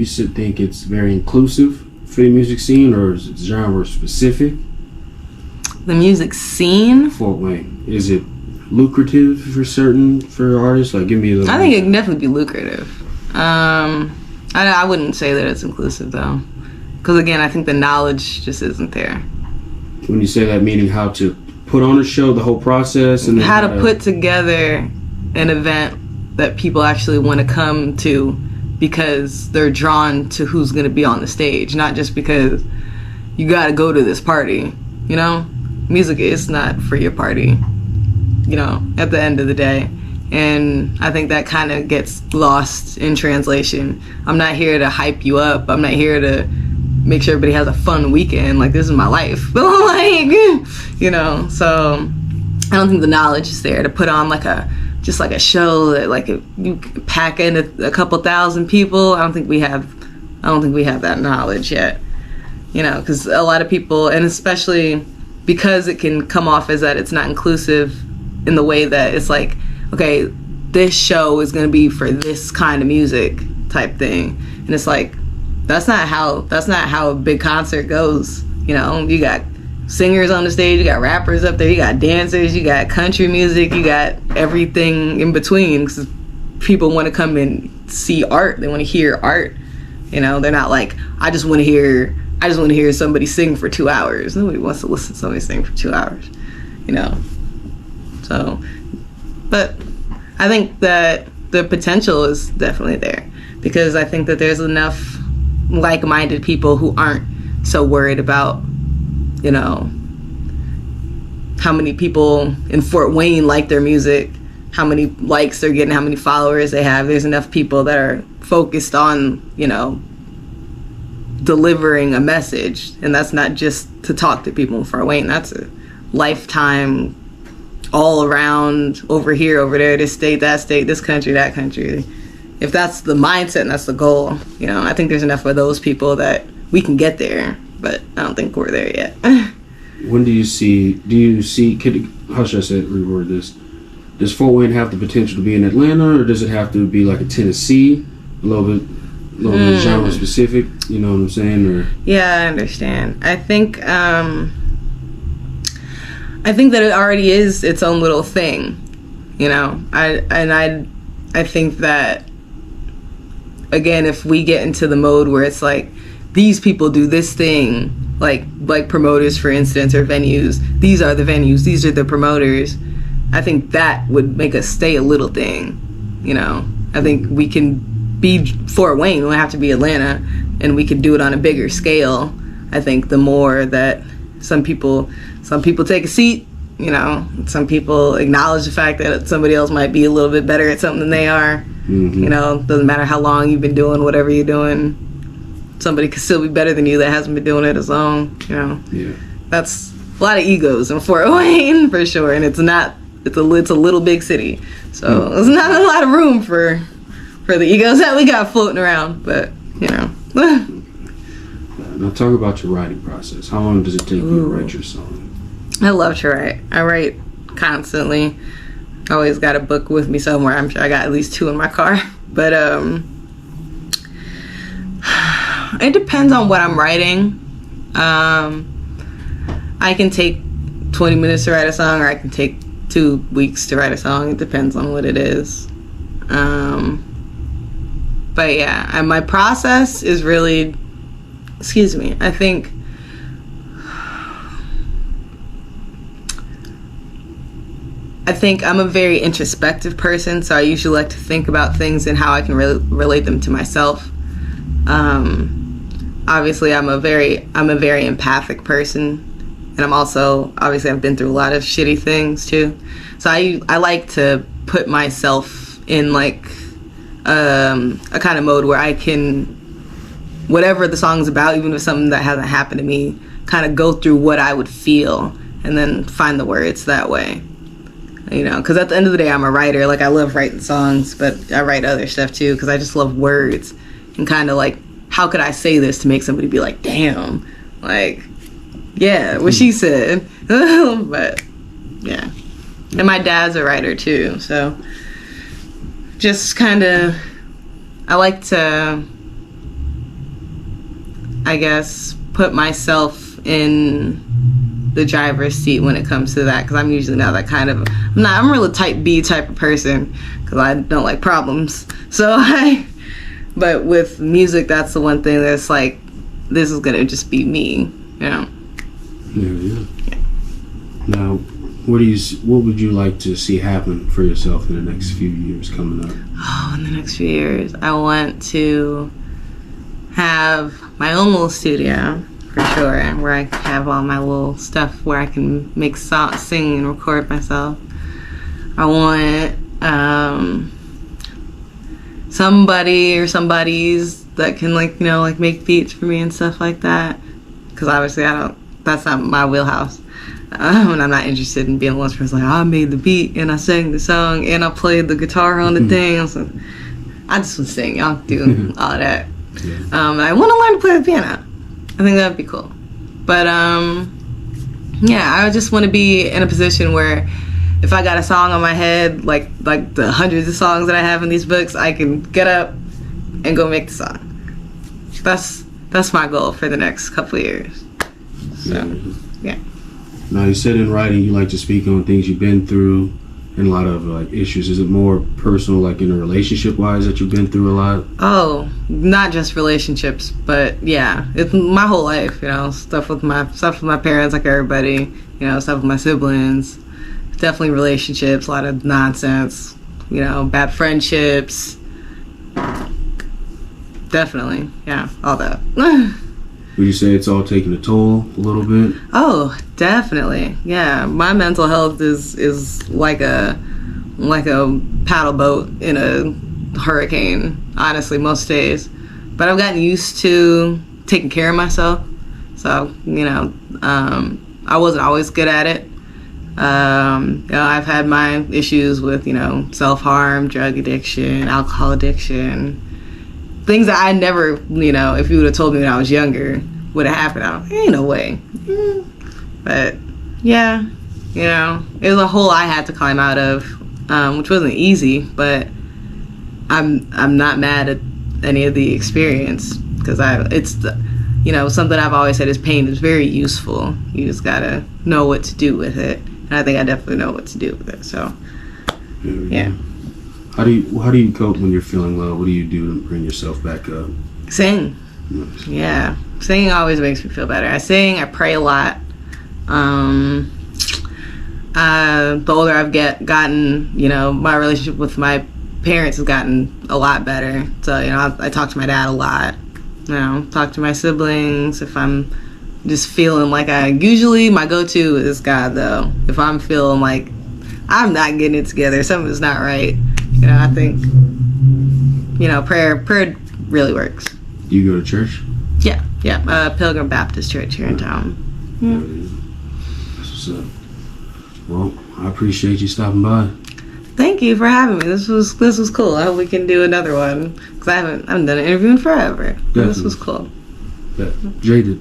think it's very inclusive for the music scene, or is it genre specific? The music scene? Fort Wayne. Is it lucrative for artists? Like, give me a little. I think it can definitely be lucrative. I wouldn't say that it's inclusive though, because again, I think the knowledge just isn't there. When you say that, meaning how to put on a show, the whole process, and then how to put together an event that people actually want to come to because they're drawn to who's going to be on the stage, not just because you got to go to this party. You know, music is not for your party, you know, at the end of the day. And I think that kind of gets lost in translation. I'm not here to hype you up. I'm not here to make sure everybody has a fun weekend. Like, this is my life. Like, you know, so I don't think the knowledge is there to put on like a show that like if you pack in a couple thousand people. I don't think we have that knowledge yet, you know, because a lot of people, and especially because it can come off as that it's not inclusive in the way that it's like, okay, this show is going to be for this kind of music type thing. And it's like, that's not how a big concert goes. You know, you got singers on the stage, you got rappers up there, you got dancers, you got country music, you got everything in between. 'Cause people want to come and see art. They want to hear art. You know, they're not like, I just want to hear somebody sing for 2 hours. Nobody wants to listen to somebody sing for 2 hours, you know. So, but I think that the potential is definitely there, because I think that there's enough like-minded people who aren't so worried about, you know, how many people in Fort Wayne like their music, how many likes they're getting, how many followers they have. There's enough people that are focused on, you know, delivering a message. And that's not just to talk to people in Fort Wayne. That's a lifetime, all around, over here, over there, this state, this country, that country. If that's the mindset and that's the goal, you know, I think there's enough of those people that we can get there, but I don't think we're there yet. When do you see, how should I say it, reword this? Does Fort Wayne have the potential to be in Atlanta, or does it have to be like a Tennessee, a little bit genre specific, you know what I'm saying? Or yeah, I understand. I think that it already is its own little thing, you know. I think that, again, if we get into the mode where it's like, these people do this thing, like promoters, for instance, or venues, these are the venues, these are the promoters, I think that would make us stay a little thing, you know. I think we can be Fort Wayne, we don't have to be Atlanta, and we could do it on a bigger scale. I think the more that some people take a seat, you know, some people acknowledge the fact that somebody else might be a little bit better at something than they are. Mm-hmm. You know, doesn't matter how long you've been doing whatever you're doing, somebody could still be better than you that hasn't been doing it as long, you know. Yeah. That's a lot of egos in Fort Wayne, for sure, and it's a little big city, so there's not a lot of room for the egos that we got floating around, but, you know. Now talk about your writing process. How long does it take you to write your song? I love to write. I write constantly. I always got a book with me somewhere. I'm sure I got at least 2 in my car. But it depends on what I'm writing. I can take 20 minutes to write a song, or I can take 2 weeks to write a song. It depends on what it is. But yeah, and my process is really, I think I'm a very introspective person, so I usually like to think about things and how I can relate them to myself. Obviously, I'm a very empathic person, and I'm also, obviously, I've been through a lot of shitty things too. So I like to put myself in like a kind of mode where I can, whatever the song's about, even if it's something that hasn't happened to me, kind of go through what I would feel and then find the words that way. You know, because at the end of the day, I'm a writer. Like, I love writing songs, but I write other stuff too, because I just love words and kind of like, how could I say this to make somebody be like, damn, like, yeah, what she said. But yeah, and my dad's a writer too, so just kind of, I like to I guess, put myself in the driver's seat when it comes to that, because I'm usually not that kind of, I'm a really type B type of person, because I don't like problems. So but with music, that's the one thing that's like, this is gonna just be me, you know. Yeah. Now, what would you like to see happen for yourself in the next few years coming up? Oh, in the next few years, I want to have my own little studio, for sure, where I have all my little stuff where I can make songs, sing and record myself. I want somebody or somebody's that can, like, you know, like make beats for me and stuff like that, because obviously that's not my wheelhouse. And I'm not interested in being the one person like, I made the beat and I sang the song and I played the guitar on the thing. I just want to sing. Y'all do all of that. Yeah. I want to learn to play the piano. I think that'd be cool. But yeah, I just want to be in a position where if I got a song on my head, like the hundreds of songs that I have in these books, I can get up and go make the song. That's my goal for the next couple of years. So, yeah. Now, you said in writing you like to speak on things you've been through and a lot of like issues. Is it more personal, like in a relationship wise, that you've been through a lot? Oh, not just relationships, but yeah, it's my whole life. You know, stuff with my parents, like everybody. You know, stuff with my siblings. Definitely relationships, a lot of nonsense. You know, bad friendships. Definitely, yeah, all that. Would you say it's all taking a toll a little bit? Oh, definitely. Yeah, my mental health is like a paddle boat in a hurricane, honestly, most days. But I've gotten used to taking care of myself. So, you know, I wasn't always good at it. You know, I've had my issues with, you know, self-harm, drug addiction, alcohol addiction. Things that I never, you know, if you would have told me when I was younger would have happened, ain't no way. But yeah, you know, it was a hole I had to climb out of, which wasn't easy. But I'm not mad at any of the experience, because you know, something I've always said is pain is very useful. You just gotta know what to do with it, and I think I definitely know what to do with it. So yeah. How do you cope when you're feeling low? What do you do to bring yourself back up? Sing. Nice. Yeah. Singing always makes me feel better. I sing, I pray a lot. The older I've gotten, you know, my relationship with my parents has gotten a lot better. So, you know, I talk to my dad a lot. You know, talk to my siblings. If I'm just feeling like usually my go-to is God, though. If I'm feeling like I'm not getting it together, something's not right, you know, I think, you know, prayer really works. Do you go to church? Yeah. Pilgrim Baptist Church here in town. Yeah. That's what's up. Well, I appreciate you stopping by. Thank you for having me. This was cool. I hope we can do another one, because I haven't done an interview in forever. This was cool. Yeah. Jaydid.